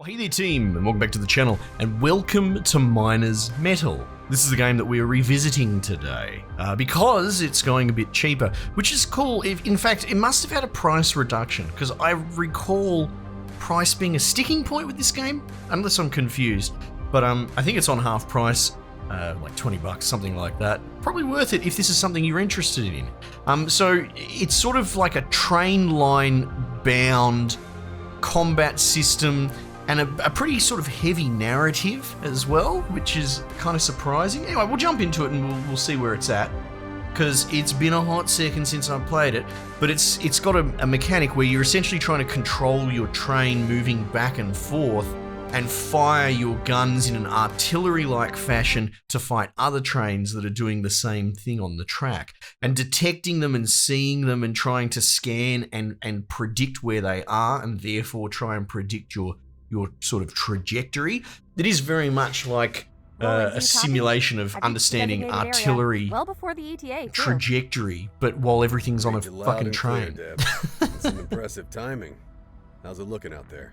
Hey there team, and welcome back to the channel, and welcome to Miner's Mettle. This is a game that we are revisiting today, because it's going a bit cheaper, which is cool. In fact, it must have had a price reduction, because I recall price being a sticking point with this game, unless I'm confused. But I think it's on half price, like 20 bucks, something like that. Probably worth it if this is something you're interested in. So it's sort of like a train line bound combat system, and a pretty sort of heavy narrative as well, which is kind of surprising. Anyway, we'll jump into it and we'll see where it's at, because it's been a hot second since I played it. But it's got a mechanic where you're essentially trying to control your train moving back and forth and fire your guns in an artillery-like fashion to fight other trains that are doing the same thing on the track, and detecting them and seeing them and trying to scan and predict where they are, and therefore try and predict your sort of trajectory. It is very much like a simulation of understanding artillery well before the ETA, trajectory, but while everything's on a fucking train. Clear, That's some impressive timing. How's it looking out there?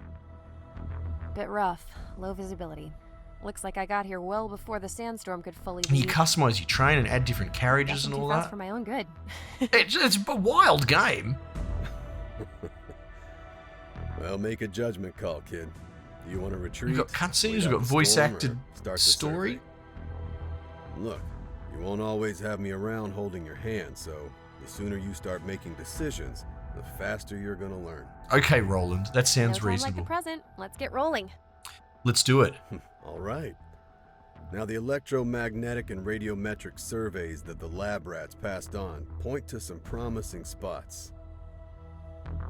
Bit rough, low visibility. Looks like I got here well before the sandstorm could fully And you leave. customize your train and add different carriages and all that. For my own good. It's a wild game. Well, make a judgment call, kid. Do you want to retreat? We've got cutscenes, wait we've out got the voice storm, acted or start the story. survey? Look, you won't always have me around holding your hand, so the sooner you start making decisions, the faster you're gonna learn. Okay, Roland, that sounds No time reasonable. like the present. Let's get rolling. Let's do it. All right. Now, the electromagnetic and radiometric surveys that the lab rats passed on point to some promising spots.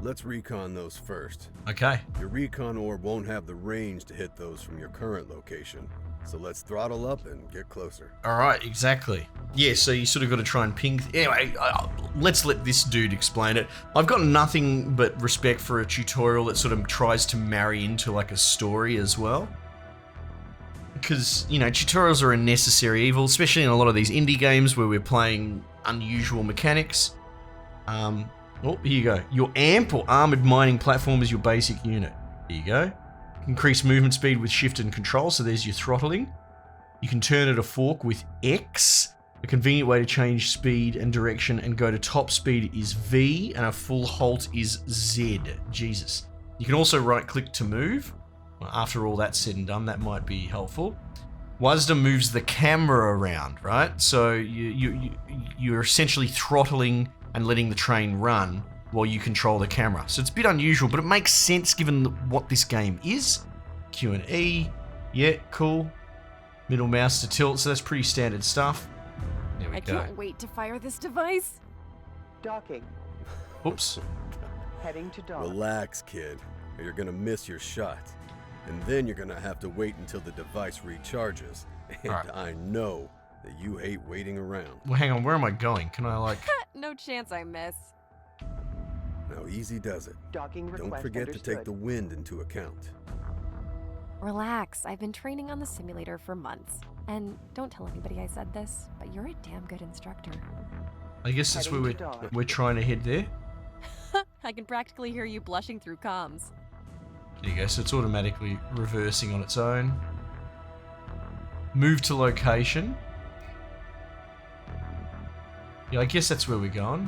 Let's recon those first. Okay. Your recon orb won't have the range to hit those from your current location, so let's throttle up and get closer. All right, exactly. Yeah, so you sort of got to try and ping. Anyway, let's let this dude explain it. I've got nothing but respect for a tutorial that sort of tries to marry into like a story as well. Because, you know, tutorials are a necessary evil, especially in a lot of these indie games where we're playing unusual mechanics. Oh, here you go. Your AMP or armored mining platform is your basic unit. Here you go. Increase movement speed with shift and control, so there's your throttling. You can turn at a fork with X. A convenient way to change speed and direction and go to top speed is V, and a full halt is Z. Jesus. You can also right click to move. Well, after all that's said and done, that might be helpful. WASD moves the camera around, right? So you're essentially throttling and letting the train run while you control the camera. So it's a bit unusual, but it makes sense given what this game is. Q and E, yeah, cool. Middle mouse to tilt, so that's pretty standard stuff. There we I go. can't wait to fire this device. Docking. Oops. Heading to dock. Relax, kid, or you're gonna miss your shot. And then you're gonna have to wait until the device recharges. And All right. I know that you hate waiting around. Well, hang on, where am I going? Can I like... No chance I miss. Now, easy does it. Docking request Don't forget to take understood. the wind into account. Relax, I've been training on the simulator for months. And don't tell anybody I said this, but you're a damn good instructor. I guess that's where Heading to dock. we're trying to head there. I can practically hear you blushing through comms. There you go, so it's automatically reversing on its own. Move to location. Yeah, I guess that's where we're going.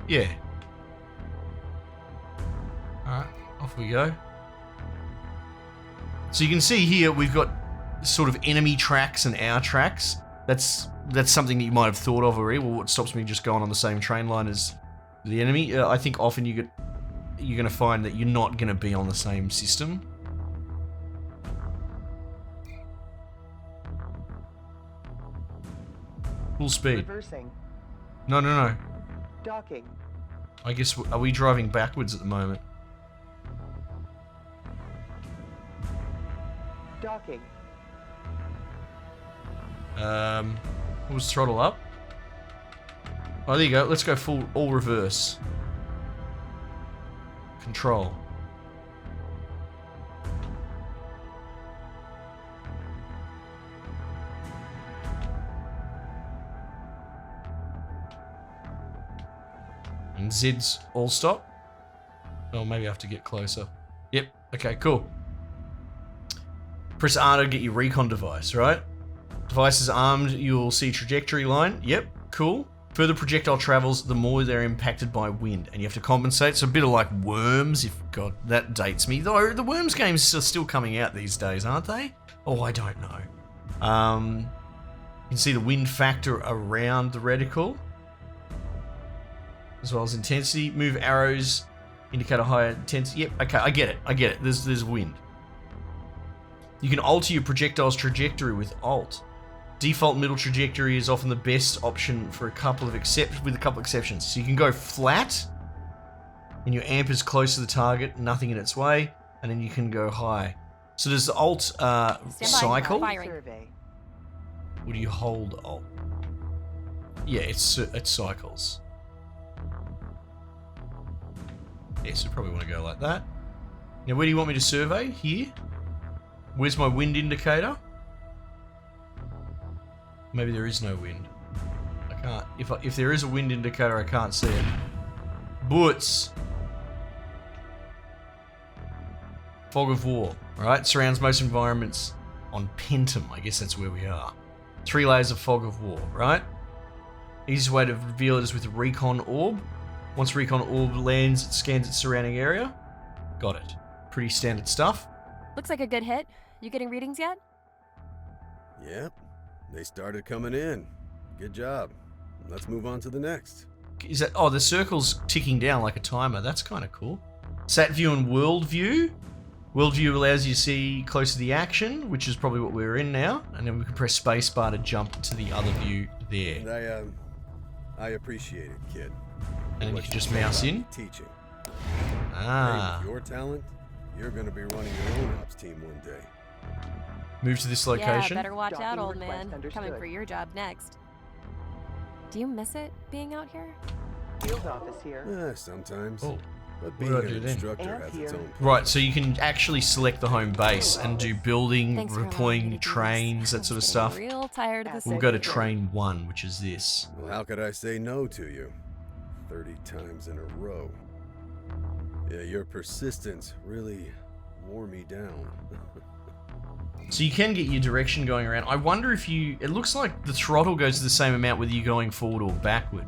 Yeah. Alright, off we go. So you can see here we've got sort of enemy tracks and our tracks. That's something that you might have thought of already. Well, what stops me just going on the same train line as the enemy? I think often you're going to find that you're not going to be on the same system. Full speed. Reversing. No. Docking. I guess, are we driving backwards at the moment? Docking. What was throttle up? Oh, there you go. Let's go full, all reverse. Control. And Z's all stop. Well, maybe I have to get closer. Yep. Okay, cool. Press R to get your recon device, right? Device is armed, you'll see trajectory line. Yep, cool. Further projectile travels, the more they're impacted by wind, and you have to compensate. So a bit of like Worms, if God, that dates me. Though the Worms games are still coming out these days, aren't they? Oh, I don't know. You can see the wind factor around the reticle, as well as intensity. Move arrows, indicate a higher intensity. Yep, okay, I get it. There's wind. You can alter your projectile's trajectory with Alt. Default middle trajectory is often the best option for with a couple of exceptions. So you can go flat when your amp is close to the target, nothing in its way, and then you can go high. So does the Alt cycle? Survey. Or do you hold Alt? Yeah, it cycles. Yeah, so you probably want to go like that. Now, where do you want me to survey? Here? Where's my wind indicator? Maybe there is no wind. I can't. If there is a wind indicator, I can't see it. Boots. Fog of War. Alright, surrounds most environments on Pentum. I guess that's where we are. 3 layers of Fog of War, right? Easiest way to reveal it is with Recon Orb. Once Recon Orb lands, it scans its surrounding area. Got it. Pretty standard stuff. Looks like a good hit. You getting readings yet? Yep, they started coming in. Good job. Let's move on to the next. Is that... Oh, the circle's ticking down like a timer. That's kind of cool. Sat View and World View. World View allows you to see close to the action, which is probably what we're in now. And then we can press spacebar to jump to the other view there. And I appreciate it, kid. And then you What can just say mouse about in. Teaching. Ah. Hey, with your talent, you're going to be running your own ops team one day. Move to this Yeah, location. better watch Docking out, old request man. understood. Coming for your job next. Do you miss it, being out here? Field office here. Sometimes. Oh. But What being do I an do then? instructor And has its here. own Right, so you can actually select the home base and do building, Thanks for allowing me to deploying do this. trains, that I'm sort of getting stuff. Real tired of this. We'll go to train 1, which is this. Well, how could I say no to you? 30 times in a row. Yeah, your persistence really wore me down. So you can get your direction going around. I wonder if you... It looks like the throttle goes the same amount whether you're going forward or backward.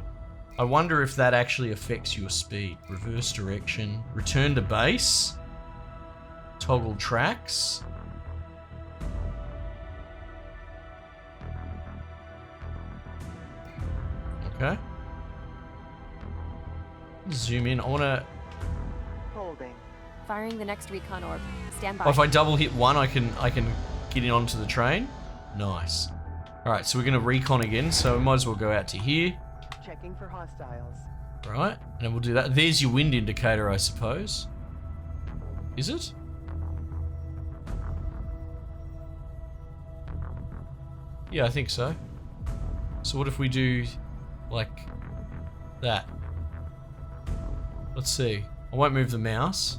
I wonder if that actually affects your speed. Reverse direction. Return to base. Toggle tracks. Okay. Zoom in. I want to... Holding. Firing the next recon orb. Stand by. Oh, if I double hit 1, I can get in onto the train. Nice. All right, so we're going to recon again, so we might as well go out to here. Checking for hostiles. Right, and we'll do that. There's your wind indicator, I suppose. Is it? Yeah, I think so. So what if we do like that? Let's see. I won't move the mouse.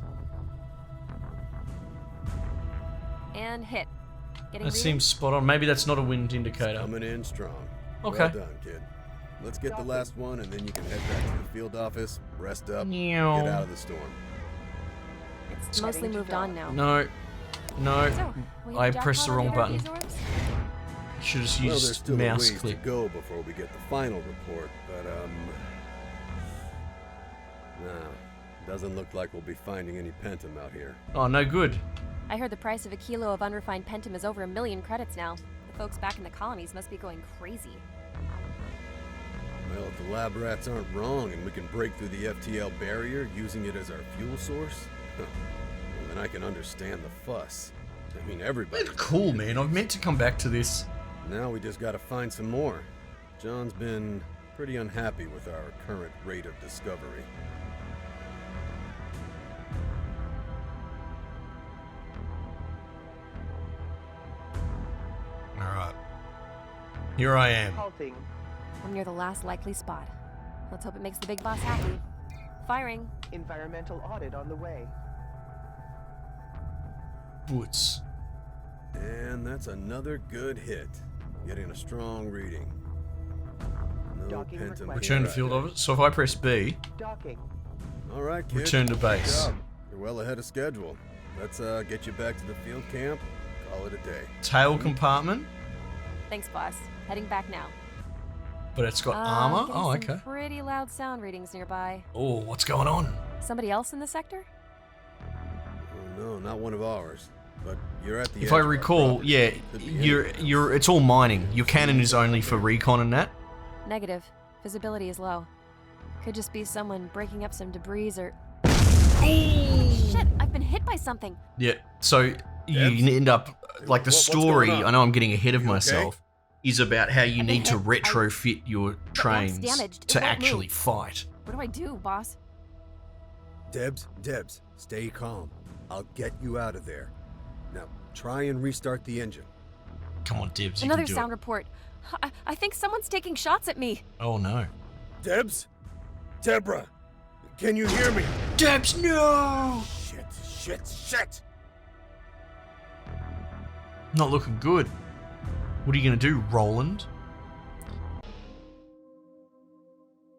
And hit. Getting That readings? seems spot on. Maybe that's not a wind indicator. Coming in strong. Okay. Well done, kid. Let's get the last one, and then you can head back to the field office, rest up, get out of the storm. It's mostly moved on now. No. No. So, will you I jackpot pressed the on wrong either of button. these orbs? Should have Well, there's used still a mouse ways click. to go before we get the final report, but no, doesn't look like we'll be finding any pentum out here. Oh, no good. I heard the price of a kilo of unrefined pentum is over 1 million credits now. The folks back in the colonies must be going crazy. Well, if the lab rats aren't wrong and we can break through the FTL barrier using it as our fuel source, well, then I can understand the fuss. I mean, everybody. It's cool, man. I've meant to come back to this. Now we just gotta find some more. John's been pretty unhappy with our current rate of discovery. Alright. Here I am. Halting. I'm near the last likely spot. Let's hope it makes the big boss happy. Firing. Environmental audit on the way. Boots. And that's another good hit. Getting a strong reading. No Docking pentum. request. Return to field office. So if I press B, Docking. All right, kid. return to Good base. job. You're well ahead of schedule. Let's get you back to the field camp. Call it a day. Tail compartment, Thanks, boss. Heading back now. but it's got armor. Getting Oh, some okay. Pretty loud sound readings nearby. Oh, what's going on? Somebody else in the sector? Oh, no, not one of ours. But you're at the If edge I of our recall, property. yeah, Could be you're. It's all mining. Your cannon is only for recon and that. Negative. Visibility is low. Could just be someone breaking up some debris or... Shit, I've been hit by something. Yeah. So Debs? you end up like the What's story. going on? I know I'm getting ahead of You okay? myself. Is about how you I've been need to hit. retrofit your one's trains damaged. It to won't actually move. fight. What do I do, boss? Debs, stay calm. I'll get you out of there. Now, try and restart the engine. Come on, Dibs. You Another can do sound it. report. I think someone's taking shots at me. Oh no. Debs? Deborah, can you hear me? Debs, no! Shit. Not looking good. What are you gonna do, Roland?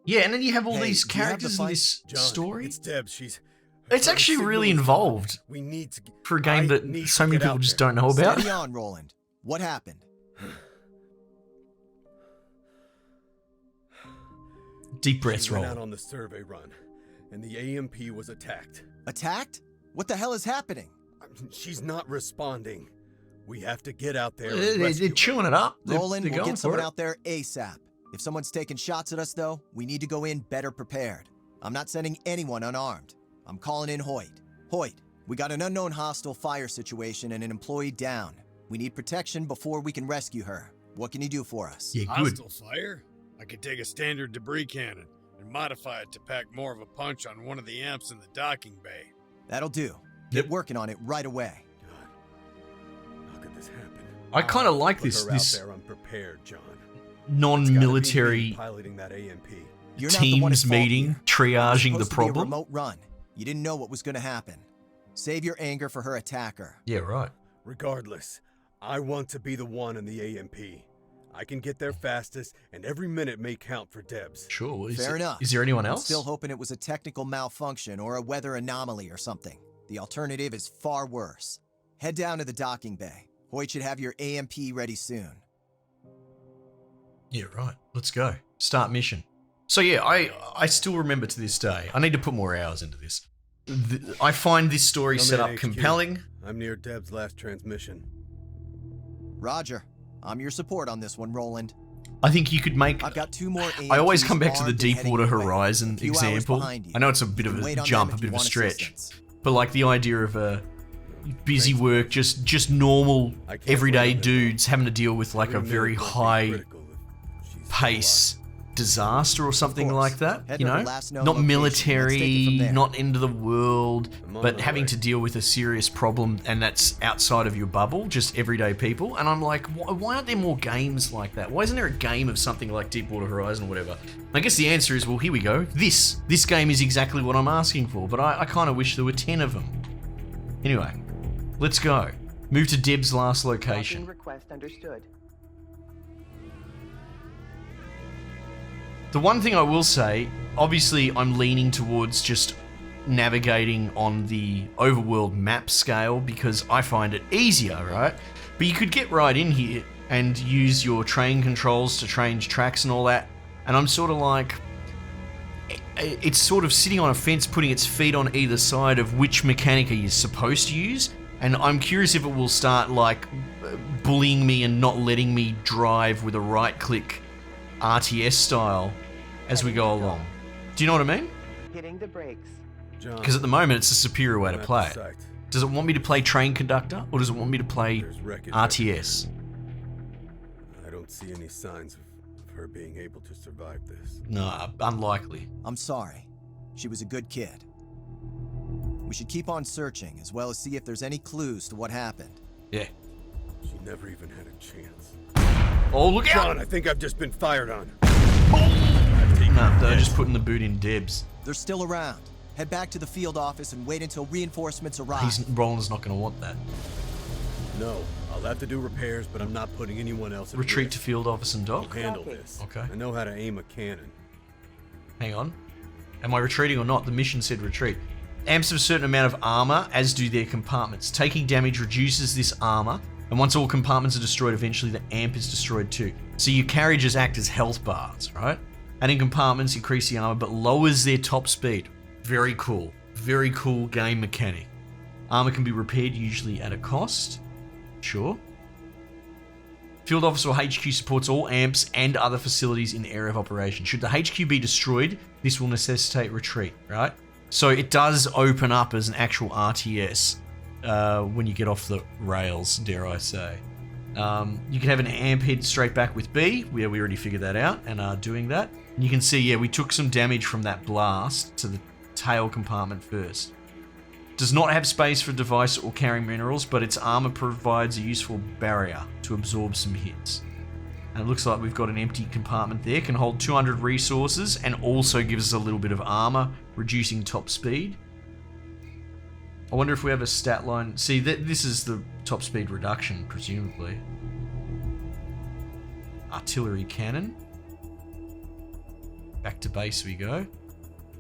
Yeah, and then you have all Hey, these do you have the characters in fight? this John, story. it's Debs. She's... It's her actually signal really is gone. involved We need to... for a game I that need so to many get people out just there. don't know about. Steady on, Roland. What happened? Deep breaths, She went out Roland. on the survey run, and the AMP was attacked. Attacked? What the hell is happening? She's not responding. We have to get out there. They're, And rescue they're her. chewing it up. Roland, they're we'll going get for someone it. out there ASAP. If someone's taking shots at us, though, we need to go in better prepared. I'm not sending anyone unarmed. I'm calling in Hoyt. Hoyt, we got an unknown hostile fire situation and an employee down. We need protection before we can rescue her. What can you do for us? Yeah, good. Hostile fire? I could take a standard debris cannon and modify it to pack more of a punch on one of the amps in the docking bay. That'll do. Yep. Get working on it right away. God, how could this happen? I kind of like Put this her this out there unprepared, John. It's gotta be me non-military piloting that AMP. You're not the one at teams fault meeting, here. It was triaging the supposed to be a problem. remote run. You didn't know what was going to happen. Save your anger for her attacker. Yeah, right. Regardless, I want to be the one in the AMP. I can get there fastest, and every minute may count for Debs. Sure. Fair enough. Is there anyone I'm else? still hoping it was a technical malfunction or a weather anomaly or something. The alternative is far worse. Head down to the docking bay. Hoyt should have your AMP ready soon. Yeah, right. Let's go. Start mission. So yeah, I still remember to this day. I need to put more hours into this. I find this story Come set in, up HQ. compelling. I'm near Deb's last transmission. Roger. I'm your support on this one, Roland. I think you could make. I've got 2 more AMPs I always come back to the armed and heading Deepwater your way. Horizon A few hours example. behind you. I know it's a bit You of can a wait on jump, them a if bit you of a want stretch, assistance. but like the idea of a busy work, just normal I can't everyday believe it. dudes having to deal with like a Every very minute might be high critical if she's still pace disaster or something course. like that, Head you to the know? last known Not location. Let's take it military, from there. not end of the world, I'm on but my having way. to deal with a serious problem and that's outside of your bubble, just everyday people. And I'm like, why aren't there more games like that? Why isn't there a game of something like Deepwater Horizon or whatever? I guess the answer is, well, here we go. This game is exactly what I'm asking for, but I kind of wish there were 10 of them. Anyway, let's go. Move to Deb's last Docking location. request understood. The one thing I will say, obviously I'm leaning towards just navigating on the overworld map scale because I find it easier, right? But you could get right in here and use your train controls to change tracks and all that. And I'm sort of like, it's sort of sitting on a fence, putting its feet on either side of which mechanic are you supposed to use. And I'm curious if it will start like bullying me and not letting me drive with a right click RTS style as we go along. Do you know what I mean? Hitting the brakes. John, Because at the moment it's a superior way I'm to at play the it. site. Does it want me to play train conductor or does it want me to play There's wreckage RTS? I don't see any signs of her being able to survive this. No, unlikely. I'm sorry. She was a good kid. We should keep on searching, as well as see if there's any clues to what happened. Yeah. She never even had a chance. Oh, look out! John, I think I've just been fired on. No, they're just putting the boot in Debs. They're still around. Head back to the field office and wait until reinforcements arrive. Roland's not going to want that. No, I'll have to do repairs, but I'm not putting anyone else at Retreat to risk. field office and I'll dock. handle Copy. this. Okay. I know how to aim a cannon. Hang on. Am I retreating or not? The mission said retreat. Amps have a certain amount of armor, as do their compartments. Taking damage reduces this armor, and once all compartments are destroyed, eventually the amp is destroyed too. So your carriages act as health bars, right? Adding compartments increase the armor, but lowers their top speed. Very cool. Very cool game mechanic. Armor can be repaired, usually at a cost. Sure. Field Office or HQ supports all amps and other facilities in the area of operation. Should the HQ be destroyed, this will necessitate retreat, right? So it does open up as an actual RTS when you get off the rails, dare I say. You can have an amp head straight back with B. We already figured that out and are doing that. And you can see, yeah, we took some damage from that blast to the tail compartment first. Does not have space for device or carrying minerals, but its armor provides a useful barrier to absorb some hits. And it looks like we've got an empty compartment there. Can hold 200 resources and also gives us a little bit of armor, reducing top speed. I wonder if we have a stat line. See, this is the top speed reduction, presumably. Artillery cannon. Back to base we go.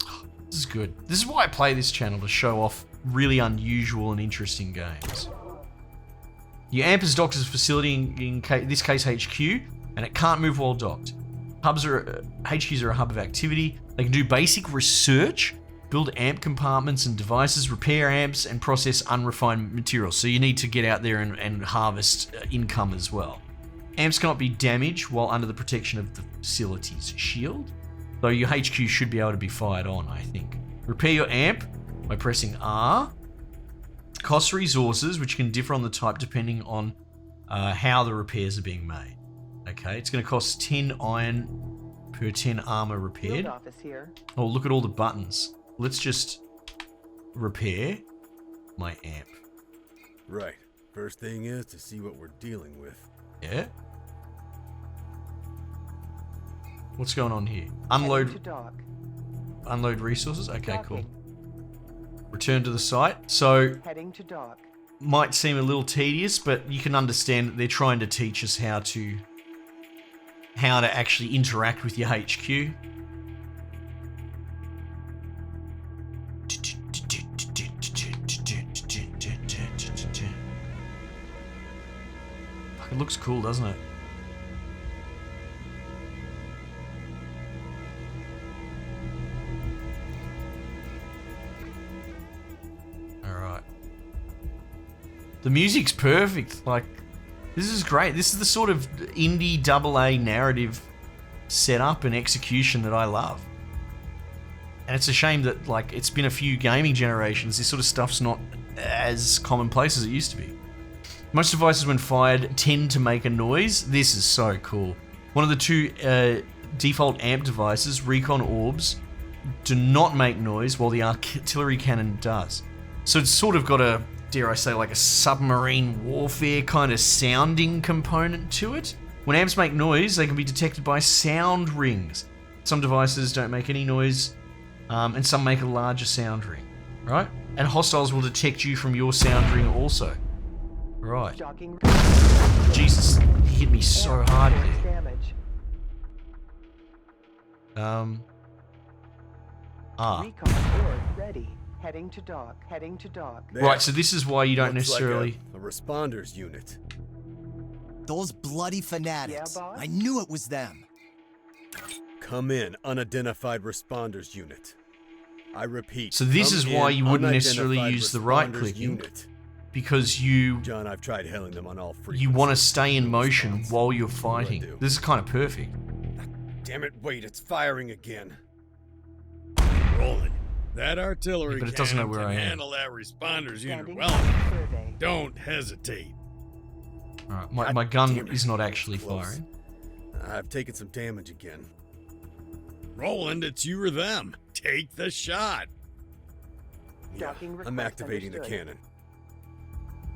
Oh, this is good. This is why I play this channel, to show off really unusual and interesting games. Your amp is docked as a facility, in this case HQ, and it can't move while docked. HQs are a hub of activity. They can do basic research, build amp compartments and devices, repair amps, and process unrefined materials. So you need to get out there and harvest income as well. Amps cannot be damaged while under the protection of the facility's shield, though your HQ should be able to be fired on, I think. Repair your amp by pressing R. Costs resources, which can differ on the type depending on how the repairs are being made. Okay, it's going to cost 10 iron per 10 armor repaired. Field office here. Oh, look at all the buttons. Let's just repair my amp. Right. First thing is to see what we're dealing with. Yeah. What's going on here? Heading to dock. Unload resources? Okay, cool. Docking. Return to the site. So, Heading to dock. might seem a little tedious, but you can understand that they're trying to teach us how to actually interact with your HQ. It looks cool, doesn't it? Alright. The music's perfect. Like, this is great. This is the sort of indie AA narrative setup and execution that I love. And it's a shame that, like, it's been a few gaming generations. This sort of stuff's not as commonplace as it used to be. Most devices, when fired, tend to make a noise. This is so cool. One of the two default amp devices, recon orbs, do not make noise, while the artillery cannon does. So it's sort of got a, dare I say, like a submarine warfare kind of sounding component to it. When amps make noise, they can be detected by sound rings. Some devices don't make any noise, and some make a larger sound ring, right? And hostiles will detect you from your sound ring also. Right. Docking. Jesus, he hit me so hard there. Damage. Recon orb ready. Heading to dock. Heading to dock. There. Right, so this is why you don't Looks necessarily... like a responders unit. Those bloody fanatics. Yeah, boss? I knew it was them. Come in, unidentified responders unit. I repeat. So this come is why in, you wouldn't necessarily unidentified use the right responders clicking. unit. Because you John, I've tried hailing them on all frequencies. you want to stay in No motion response. while you're What do I fighting. do? This is kind of perfect. Damn it, wait, it's firing again. Rolling. That artillery Yeah, but it doesn't know cannon where can I am. handle that responders unit Standing well. by survey. Don't hesitate. Alright, my God gun damn it, is not that was actually close. firing. I've taken some damage again. Roland, it's you or them. Take the shot. Yeah, Docking I'm request activating the understood. cannon.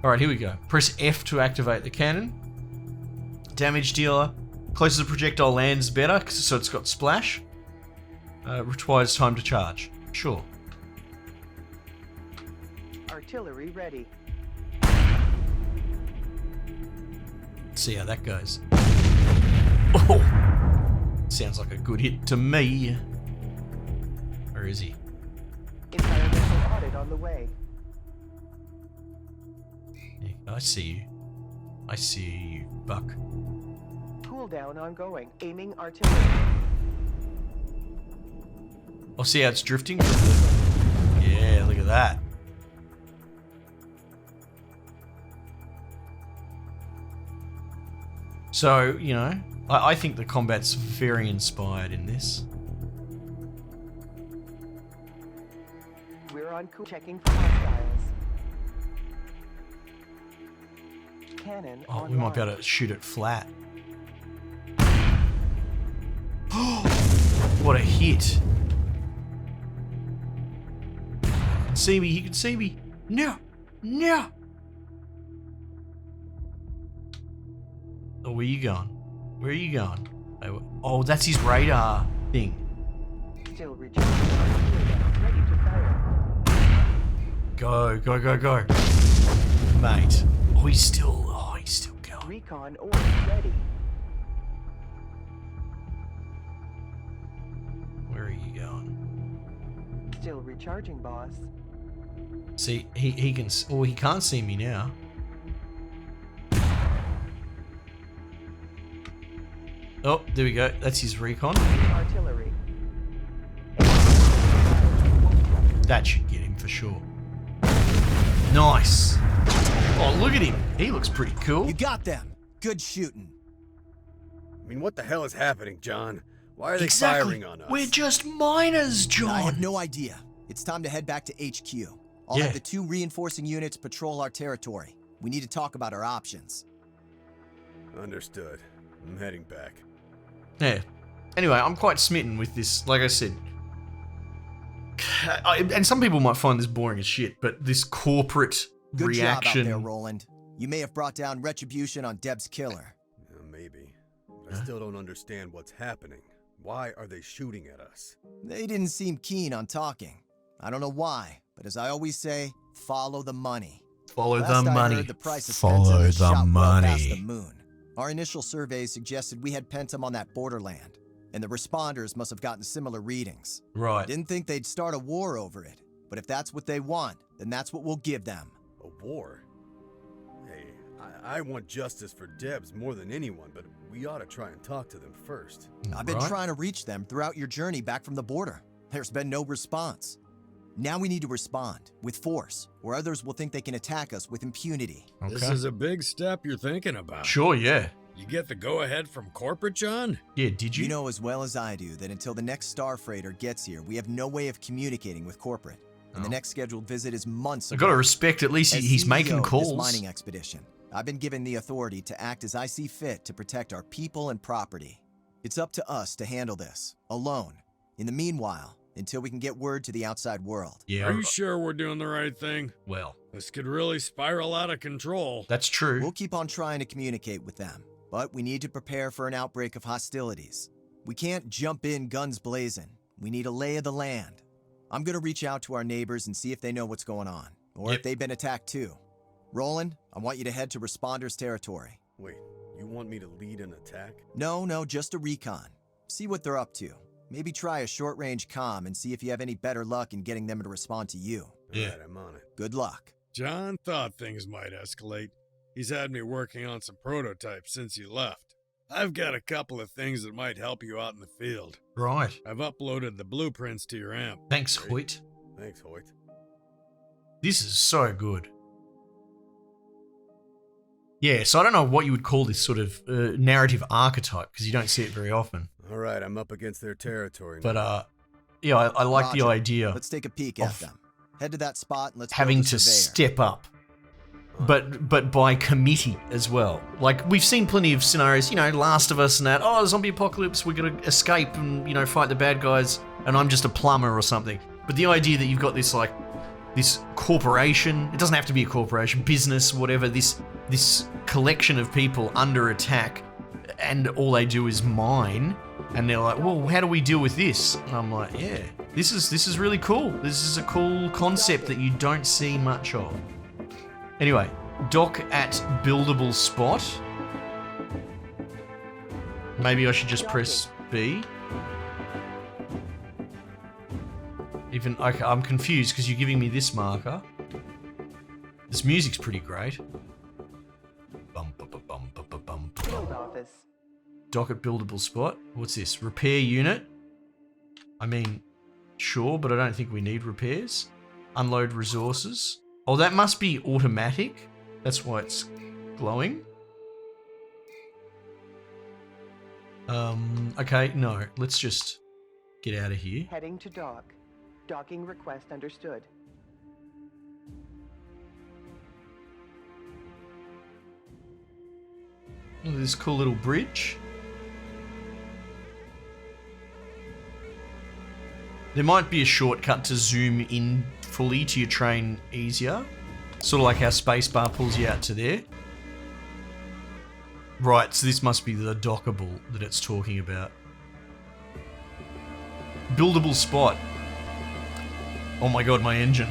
Alright, here we go. Press F to activate the cannon. Damage dealer. Closer the projectile lands, better, so it's got splash. Requires time to charge. Sure. Artillery ready. Let's see how that goes. Oh! Sounds like a good hit to me. Where is he? Environmental audit on the way. Yeah, I see you. I see you, buck. Cool down ongoing. Aiming artillery. Oh, see how it's drifting? Yeah, look at that. So, you know, I think the combat's very inspired in this. We're on checking for hostiles. Cannon Oh, online. we might be able to shoot it flat. What a hit. He can see me, he can see me. No, no. Oh, where you going? Where are you going? Oh, that's his radar thing. Still recharging. Ready to fire. Go, go, go, go. Mate. Oh, he's still going. Recon order ready. Where are you going? Still recharging, boss. See, he can, oh, he can't see me now. Oh, there we go. That's his recon. Artillery. That should get him for sure. Nice. Oh, look at him. He looks pretty cool. You got them. Good shooting. I mean, what the hell is happening, John? Why are they Exactly. firing on us? We're just miners, John. I have no idea. It's time to head back to HQ. I'll Yeah. have the 2 reinforcing units patrol our territory. We need to talk about our options. Understood. I'm heading back. Yeah. Anyway, I'm quite smitten with this. Like I said, and some people might find this boring as shit, but this corporate Good reaction. job out there, Roland. You may have brought down retribution on Deb's killer. Maybe. But I still don't understand what's happening. Why are they shooting at us? They didn't seem keen on talking. I don't know why, but as I always say, follow the money. Follow Last the I money. heard, the price of Follow Phantom has the shot well past money. the moon. Our initial surveys suggested we had Pentum on that borderland, and the responders must have gotten similar readings. Right. Didn't think they'd start a war over it, but if that's what they want, then that's what we'll give them. A war? Hey, I want justice for Debs more than anyone, but we ought to try and talk to them first. I've been Right. trying to reach them throughout your journey back from the border. There's been no response. Now we need to respond with force, or others will think they can attack us with impunity. This Okay. is a big step you're thinking about. Sure, yeah. You get the go-ahead from corporate, John? Yeah, did you? You know as well as I do that until the next star freighter gets here, we have no way of communicating with corporate. And the Oh. next scheduled visit is months I ago. gotta respect, at least As he's CEO making of this calls. mining expedition, I've been given the authority to act as I see fit to protect our people and property. It's up to us to handle this, alone. In the meanwhile, until we can get word to the outside world. Yeah, Are you sure we're doing the right thing? well, This could really spiral out of control. that's true. We'll keep on trying to communicate with them, but we need to prepare for an outbreak of hostilities. We can't jump in guns blazing. We need a lay of the land. I'm gonna reach out to our neighbors and see if they know what's going on, or Yep. if they've been attacked too. Roland, I want you to head to Responders territory. Wait, you want me to lead an attack? No, just a recon. See what they're up to. Maybe try a short-range comm and see if you have any better luck in getting them to respond to you. Yeah. Alright, I'm on it. Good luck. John thought things might escalate. He's had me working on some prototypes since he left. I've got a couple of things that might help you out in the field. Right. I've uploaded the blueprints to your amp. Thanks, Hoyt. Thanks, Hoyt. This is so good. Yeah, so I don't know what you would call this sort of narrative archetype, because you don't see it very often. Alright, I'm up against their territory now. But, yeah, I like the Roger. idea Let's take a peek at Of them. Head to that spot and let's having build a to surveyor. step up. But by committee as well. Like, we've seen plenty of scenarios, you know, Last of Us and that. Oh, zombie apocalypse, we're going to escape and, you know, fight the bad guys, and I'm just a plumber or something. But the idea that you've got this, like, this corporation, it doesn't have to be a corporation, business, whatever, this collection of people under attack, and all they do is mine, and they're like, well, how do we deal with this? And I'm like, yeah, this is really cool. This is a cool concept that you don't see much of. Anyway, dock at buildable spot. Maybe I should just press B. even... Okay, I'm confused because you're giving me this marker. This music's pretty great. Bum, bum, bum, bum, bum, bum, bum. Field office. Docket buildable spot. What's this? Repair unit? I mean, sure, but I don't think we need repairs. Unload resources. Oh, that must be automatic. That's why it's glowing. Okay, no. Let's just get out of here. Heading to dock. Docking request understood. Look at this cool little bridge. There might be a shortcut to zoom in fully to your train easier. Sort of like how spacebar pulls you out to there. Right, so this must be the dockable that it's talking about. Buildable spot. Oh my god, my engine.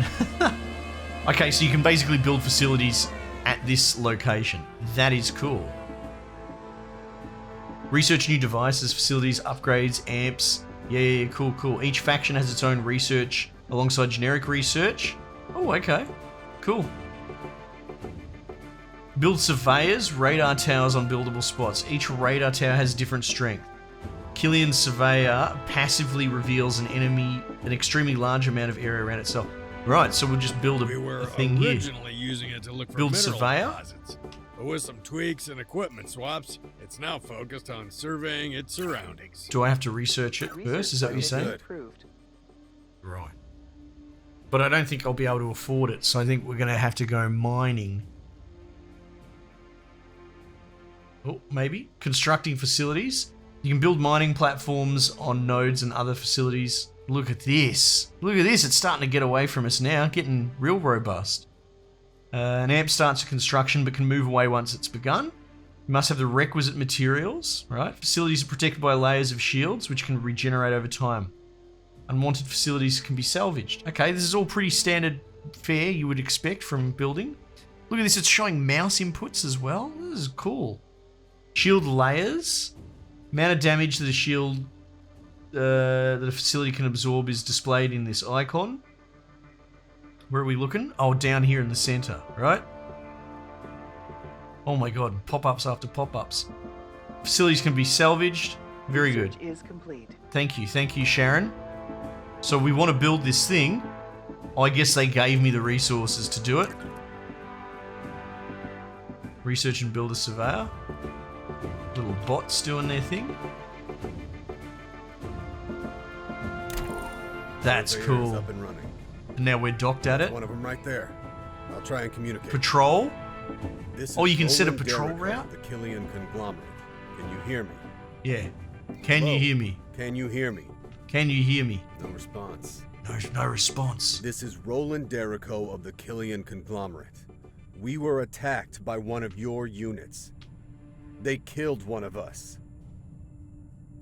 Okay, so you can basically build facilities at this location. That is cool. Research new devices, facilities, upgrades, amps. Yeah, cool, cool. Each faction has its own research alongside generic research. Oh, okay. Cool. Build surveyors, radar towers on buildable spots. Each radar tower has different strength. Killian Surveyor passively reveals an extremely large amount of area around itself. Right, so we'll just build a thing here. We were originally using it to look for Build mineral surveyor? deposits. But with some tweaks and equipment swaps, it's now focused on surveying its surroundings. Do I have to research it first? Is that what you're saying? Approved. Right. But I don't think I'll be able to afford it, so I think we're going to have to go mining. Oh, maybe. Constructing facilities. You can build mining platforms on nodes and other facilities. Look at this. Look at this. It's starting to get away from us now. Getting real robust. An amp starts a construction but can move away once it's begun. You must have the requisite materials, right? Facilities are protected by layers of shields which can regenerate over time. Unwanted facilities can be salvaged. Okay, this is all pretty standard fare you would expect from building. Look at this. It's showing mouse inputs as well. This is cool. Shield layers. Amount of damage that a shield that a facility can absorb is displayed in this icon. Where are we looking? Oh, down here in the center, right? Oh my god, pop-ups after pop-ups. Facilities can be salvaged. Very good. Research is complete. Thank you, Sharon. So we want to build this thing. I guess they gave me the resources to do it. Research and build a surveyor. Little bots doing their thing. That's Surveyor's cool. Up and running. And now we're docked at it. One of them right there. I'll try and communicate. Patrol. This Oh, is you can set a Roland patrol Derrick route? of the Killian conglomerate. Can you hear me? Yeah. Can you Hello? hear me? Can you hear me? Can you hear me? No response. No response. This is Roland Derrico of the Killian conglomerate. We were attacked by one of your units. They killed one of us.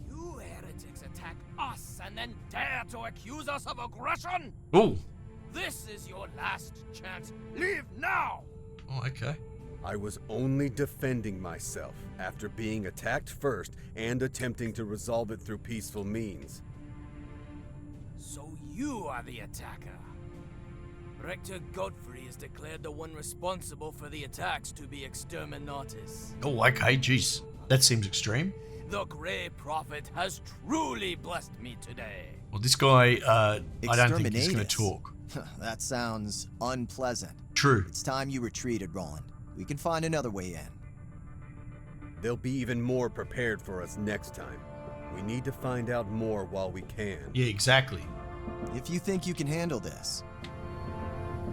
You heretics attack us and then dare to accuse us of aggression? Oh. This is your last chance. Leave now! Oh, okay. I was only defending myself after being attacked first and attempting to resolve it through peaceful means. So you are the attacker. Rector Godfrey is declared the one responsible for the attacks to be exterminatus. Oh, okay. Jeez. That seems extreme. The Grey Prophet has truly blessed me today. Well, this guy, I don't think he's going to Exterminatus. talk. That sounds unpleasant. True. It's time you retreated, Roland. We can find another way in. They'll be even more prepared for us next time. We need to find out more while we can. Yeah, exactly. If you think you can handle this.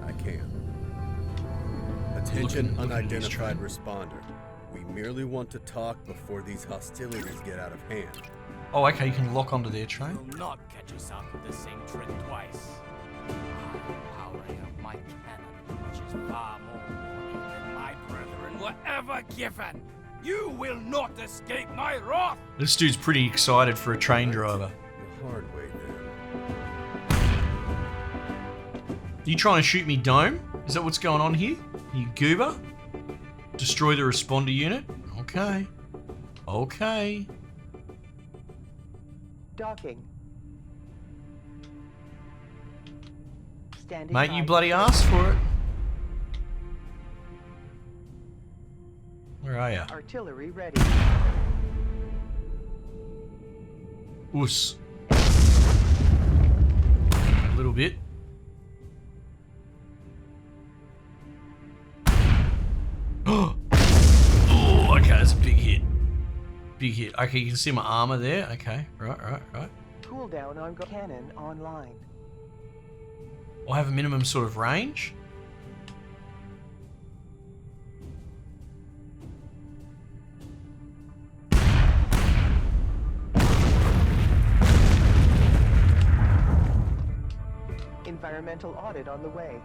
I can. Attention Looking at his unidentified train. responder. We merely want to talk before these hostilities get out of hand. Oh, okay. You can lock onto their train. Will not catch us out with the same trick twice. Power of my cannon, which is far more warning than my brethren were ever given. You will not escape my wrath. This dude's pretty excited for a train driver. The hard way, then. Are you trying to shoot me, Dome? Is that what's going on here? You goober? Destroy the responder unit? Okay. Okay. Standing Mate, by you for bloody service. asked for it. Where are you? Artillery ready. Oos. A little bit. Oh, okay, that's a big hit. Big hit. Okay, you can see my armor there. Okay, right. Cooldown on cannon online. I have a minimum sort of range. Environmental audit on the way.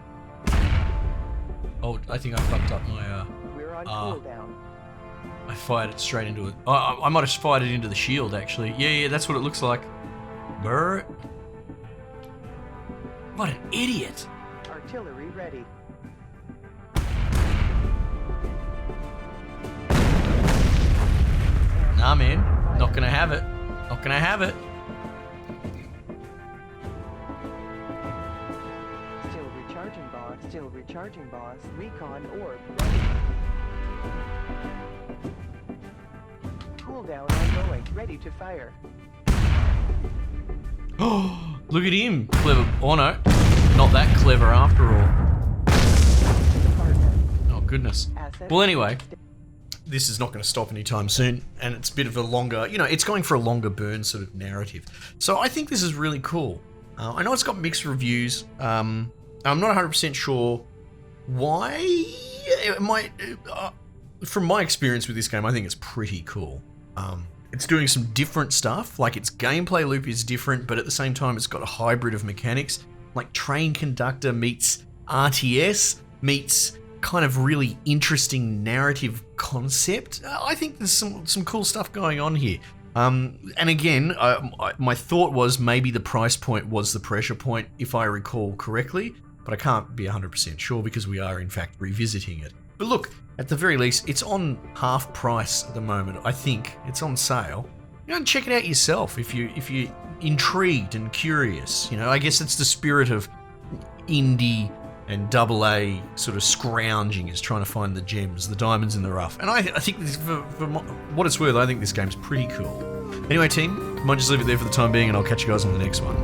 Oh, I think I fucked up my, We're on cooldown. I fired it straight into it. I might have fired it into the shield, actually. Yeah, that's what it looks like. Brr. What an idiot. Artillery ready. Nah, man. Not gonna have it. Not gonna have it. Still recharging, boss. Recon orb ready. Cooldown ongoing. Ready to fire. Oh, look at him. Clever. Oh, no. Not that clever after all. Partner. Oh, goodness. Asset. Well, anyway, this is not going to stop anytime soon, and it's a bit of a longer, it's going for a longer burn sort of narrative. So I think this is really cool. I know it's got mixed reviews. I'm not 100% sure why. It might, from my experience with this game, I think it's pretty cool. It's doing some different stuff, like its gameplay loop is different, but at the same time it's got a hybrid of mechanics, like train conductor meets RTS meets kind of really interesting narrative concept. I think there's some cool stuff going on here. And again, my thought was maybe the price point was the pressure point, if I recall correctly, but I can't be 100% sure because we are in fact revisiting it. But look, at the very least, it's on half price at the moment. I think it's on sale. Check it out yourself if you're intrigued and curious. I guess it's the spirit of indie and AA sort of scrounging, is trying to find the gems, the diamonds in the rough. And I think this, for what it's worth, I think this game's pretty cool. Anyway, team, I might just leave it there for the time being, and I'll catch you guys on the next one.